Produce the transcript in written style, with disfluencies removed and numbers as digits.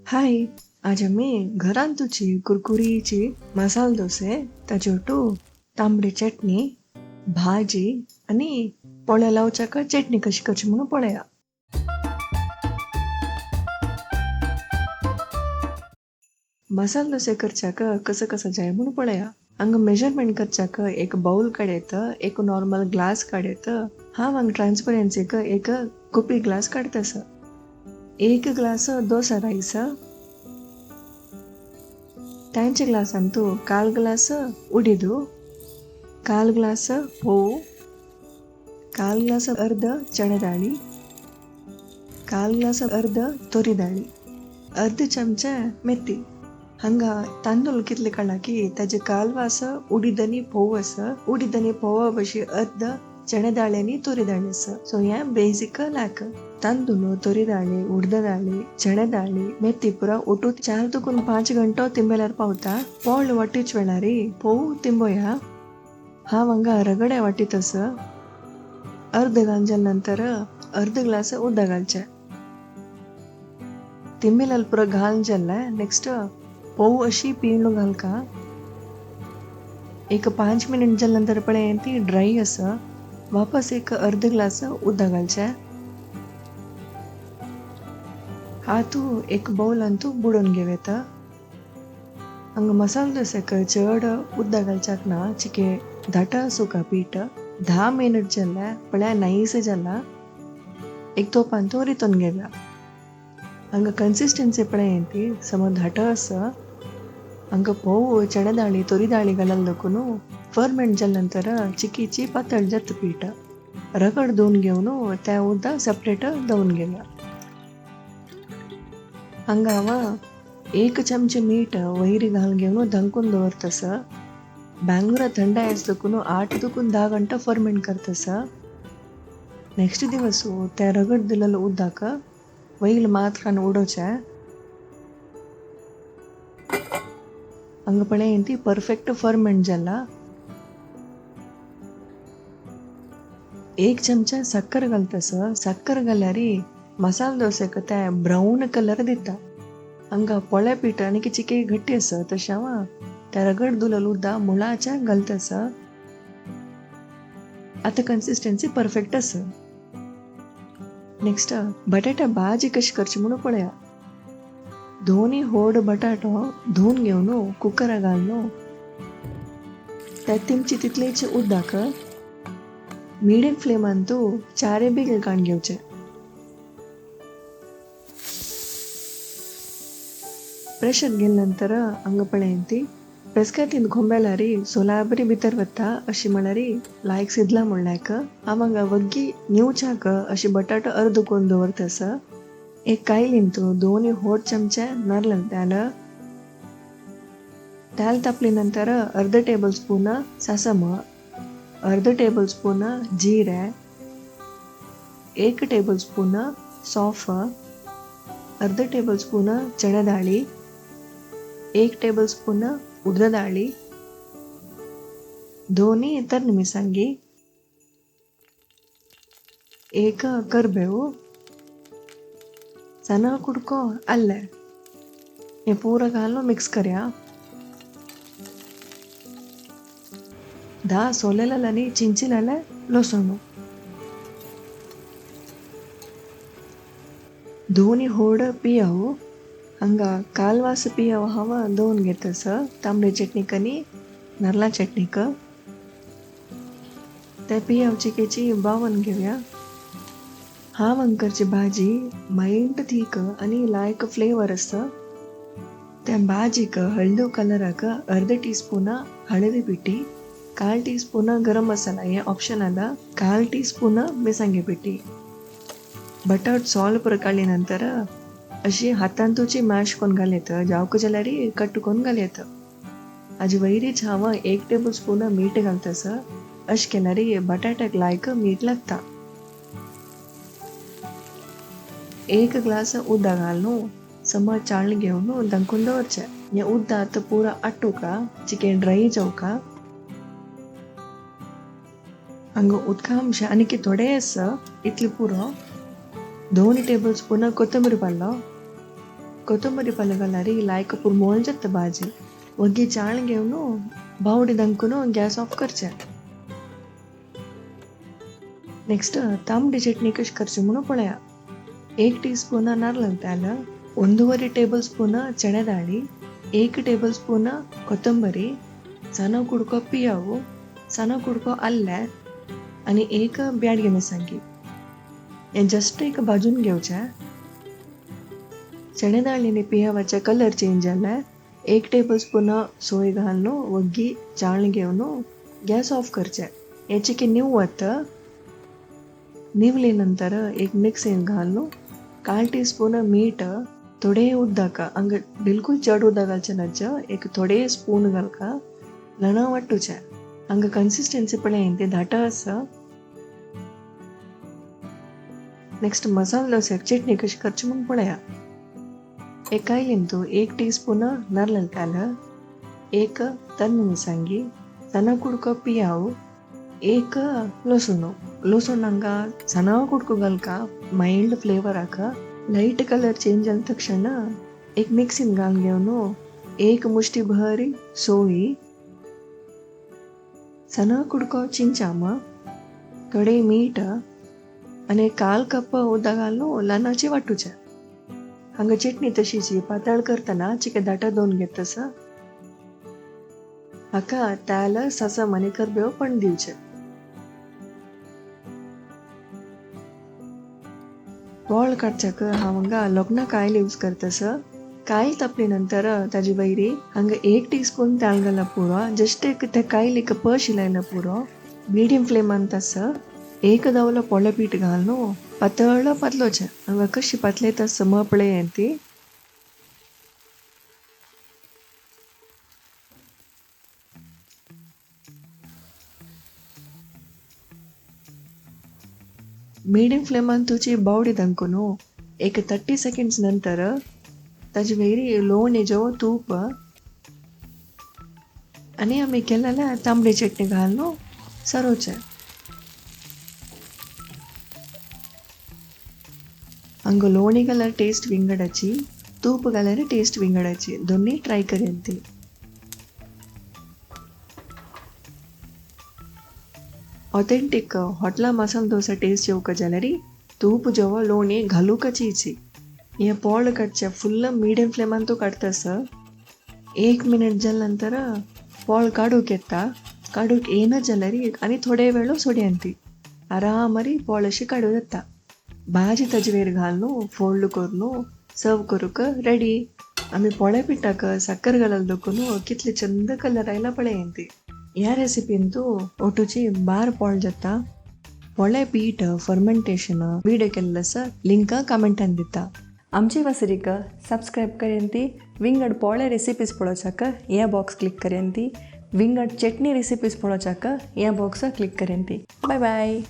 हाय, आज आम्ही घरांतूची कुरकुरीची मसाला डोसे ताजेवटू तांबडी चटणी भाजी आणि पोळ्या लावच्याक चटणी कशी करची म्हणून पळया. मसाला डोसे करच्याक कसं कसं जाय म्हणून पळया. हंग मेजरमेंट करच्याक एक बाउल काढेत, एक नॉर्मल ग्लास काढेत. हंग ट्रान्सपरन्सीक एक कुपी ग्लास काढतस. एक ग्लास ದೋಸೆ ರೈಸ್, त्यांचे ಗ್ಲಾಸ್ ಅಂತೂ ಕಾಲ್ ಗ್ಲಾಸ್ ಉಡಿದು, ಕಾಲ್ ಗ್ಲಾಸ್ ಹೋವು, ಕಾಲ್ ಗ್ಲಾಸ್ अर्ध चणे डाळी, ಕಾಲ್ ಗ್ಲಾಸ್ अर्ध ತೊರಿ डाळी, अर्ध चमचे मेथी. हंग तांदूळ कितले काढला की त्याचे काल वास उडीदनी पोवस, उडीदनी पोवा बशी अर्ध चणे डाळ्यांनी ತೊರಿ डाळी अस. सो या बेसिक लाक तांदूळ, ತೊರಿ डाळी, उडद डाळी, चणे डाळी, मेथी पुरा ಒಟ್ಟು 4 to 5 ಗಂಟೆ ತಿಂಬೆಲಾರ पावता. पोळ वाटीच वेळारी पोव तिंबोया. हा वांगा रगडे वाटीतस अर्ध घालच्या नंतर अर्ध ग्लास उद्द घालचे. तिंबेलाल पुरा घालजल्ल नेक्स्ट पोव अशी पिळणू घालका. एक 5 मिनिट नंतर पण ती ड्राय अस वापस एक अर्ध ग्लास उद्द घालचे. हा तू एक बाउल अंतू बुडून घेवेत. हंग मसाला डोसेक चड उद्द घालच्याक ना चिके धाट सुका पीठ 10 मिनिट जल्ले पळ्या नैस जल्ला एक तोपांतू रितून घेव्या. हंग कन्सिस्टन्सी पळय ती सम धाट अस. हंग पोव चणे डाळी, ತೊರಿ डाळी घालून फर्मेंट जल्नंतर चिकीची पातळ जत पीठ रगड धुवून घेऊन त्या उद्द सेपरेट दवून घेव्या. हंग हांव 1 चमचे मीठ वैरी घालून घेऊन धंकून दवरतस. बँगलोर थंड आयस देखून 8 to 10 घंटा फर्मेंट करतस. नेक्स्ट दिवस त्या रगड दिलेलं उद्दाक वैल मात्र उडोचे. हंग पण ती परफेक्ट फर्मेंट जल्ला. 1 चमचा सक्कर घालतस. सक्कर घाल्यारी मसाला डोसेक त्या ब्राऊन कलर दिता. हंग पोळ्या पीठ आणि चिके घट्टी अस तशा त्या रगड दुलल उद्दा मुळाच्या घालतस. आता कन्सिस्टन्सी परफेक्ट अस. नेक्स्ट बटाटा भाजी कशी करची म्हणून पळया. दोन्ही होड बटाटो धुवून घेऊन कुकर घालून त्यात तिमची तितलेचे उद्दाक मीडियम फ्लेम अंतू 4 बेगील काढून घेवचे. प्रेशर गेल्यानंतर हंगपणे ती प्रेसकातीन ಕೊಂಬೆಲಾರಿ ಸೋಲಾಬರಿ भितर वता अशी म्हणारी लायक सिद्धला म्हणल्याक आमंग वग्गी न्यूचाक अशी बटाटो अर्ध कोण दवरतस. एक कायलींतू दोन्ही होड चमचे नारळ त्याल तापली नंतर अर्ध टेबल स्पून सासम, अर्ध टेबल स्पून जीरे, 1 टेबल स्पून सौंफ, अर्ध टेबल स्पून चणे डाळी, 1 टेबल स्पून उडद डाळी, दोन्ही इतर मिसंगी, 1 करबेವು, सना कुडको अल्ले. हे पूरा घालून मिक्स करूया. 10 सोलेला चिंचिला लसूण. दोन्ही होड पियाವು. हंग कालवास पियाव हवा दोन घेतस. तांबडी चटणीक आणि नारळा चटणीक त्या पियाव चिकेची बावन घेऊया. हा वंकरची भाजी माइल्ड थीक आणि लायक फ्लेवर असतं. त्या भाजीक हळदू कलराक अर्ध टीस्पून हळदी पिठी, 1/4 टीस्पून गरम मसाला हे ऑप्शनल, 1/4 टीस्पून मिसंगे पिठी. बटाट सॉल्ट पुर काढली नंतर अशी हातांतूची मॅश कोण घालेत जावक जाल्यारी कट कोण घालेत. आजी वैरीच हांव 1 टेबल स्पून मीठ घालतस. अश केल्यारी बटाट्याक लायक मीठ लागता. 1 ग्लास उद्द घालून सम चाळण घेऊन दंकून दवरचे. हे उद्द आता पुरा आटूका चिकन ड्राय जावका. हंग उदकांश आनी थोडे अस इतले पुरो 2 टेबल स्पून कोथिंबीर पालो, ಕೊತ್ತಂಬರಿ ಪಲ್ಯಗಲ್ಲಾರಿ लायक पूर मोळजत भाजी ಒಗ್ಗಿ ಚಾಳಿಗೆವನು ಬಾವಡಿದಂಕುನು ಗ್ಯಾಸ್ ಆಫ್ करचे. नेक्स्ट तांबडी चटणी कशी करची म्हणून पळया. 1 टीस्पून नारळ तेल, 1.5 टेबलस्पून चणे डाळी, 1 टेबलस्पून कोथिंबरी, सಣ್ಣ कुडको पियावू, सಣ್ಣ कुडको आल्ले आणि 1 ब्याडगे मिरसांगी. हे जस्ट एक भाजून घेवचे. चणे डाळीने पियावाचे कलर चेंज जाले 1 टेबलस्पून सोय घालून ಒಗ್ಗಿ ಚಾಳಿಗೆವನು गॅस ऑफ करचे. याची निवत निवल्यानंतर एक मिक्सिंग घालून 1/4 टीस्पून मीठ, थोडे उदक हंग बिलकुल चड उदक घालचे नज, एक थोडे स्पून घालका लणा वाटूचे. हंग कन्सिस्टन्सी पळय ते धाट आसा. नेक्स्ट मसाला डोस्याक चटणी कशी करची म्हणून पळया. एक कायलिंतू 1 टीस्पून नारळ तेल, 1 तन्न मिरसांगी, सಣ್ಣ कुडको पियावू, 1 लसूण हंगा सಣ್ಣ कुडको घालका माइल्ड फ्लेवर हाका. लाईट कलर चेंज आल्या तक्षण एक मिक्सिंग घालून घेवन 1 मुष्टी भरी सोयी, सಣ್ಣ कुडको चिंचाम, थोडे मीठ आणि 1/4 कप उदक घालून लणाची वाटूचे. हंग चटणी तशीची पातळ करताना चिके दाट दोन घेतस. हाका तेल ससा मने करबेव पण दिवचे. पोळ काडच्याक हांव हंगा लोकना कायल यूज करतस. कायल तपली नंतर ताजी वयरी हंग 1 टीस्पून तेल घाला पुरो. जस्ट एक ते कायल एक पश इलायला पुरो. मीडियम फ्लेमान तस 1 दवलो पोळे पीठ घालून पातळ पातलोचे. हंगा कशी पातले तस मपळे ती. मीडियम फ्लेमान तुची बावडी दंकुनु एक 30 सेकंड्स नंतर ताजी वयरी लोणी जो तूप आणि आम्ही केलेल्या तांबडी चटणी घालून सर्वचे. हंग लोणी घाल्यार टेस्ट विंगडाची, तूप घाल्यार टेस्ट विंगडाची. दोन्ही ट्राय करेन ती. ऑथेंटिक हॉटला मसाला डोसा टेस्ट येवक जाल्यार तूप जेव लोणी घालूक चीची. हे पोळ काडचे फुल्ल मीडियम फ्लेमान तू काडतस. 1 मिनिट जाल्या नंतर पोळ काडूक येता. काडूक येना जाल्यार आनी थोडे वेळ सोडयान ती. आरामारी पोळ अशी काडूं जाता. भाजी ताजे वयर घालून फोल्ड करून सर्व करूक रेडी. आम्ही पोळ्या पिठाक साखर घालून दखून कितले चंद कलर आयला पळय ती. ह्या रेसिपीन तू ओटूची बार पोळ जाता. पोळे पीठ फर्मेंटेशन व्हिडिओ केल्लो आसा, लिंक कमेंटान दिता. आमची वासरीक सब्सक्राइब करेन ती. विंगड पोळे रेसिपीज पळोवच्याक हे बॉक्स क्लिक करेन ती. विंगड चटणी रेसिपीज पळोवच्याक हे बॉक्स क्लिक करेन ती. Bye bye.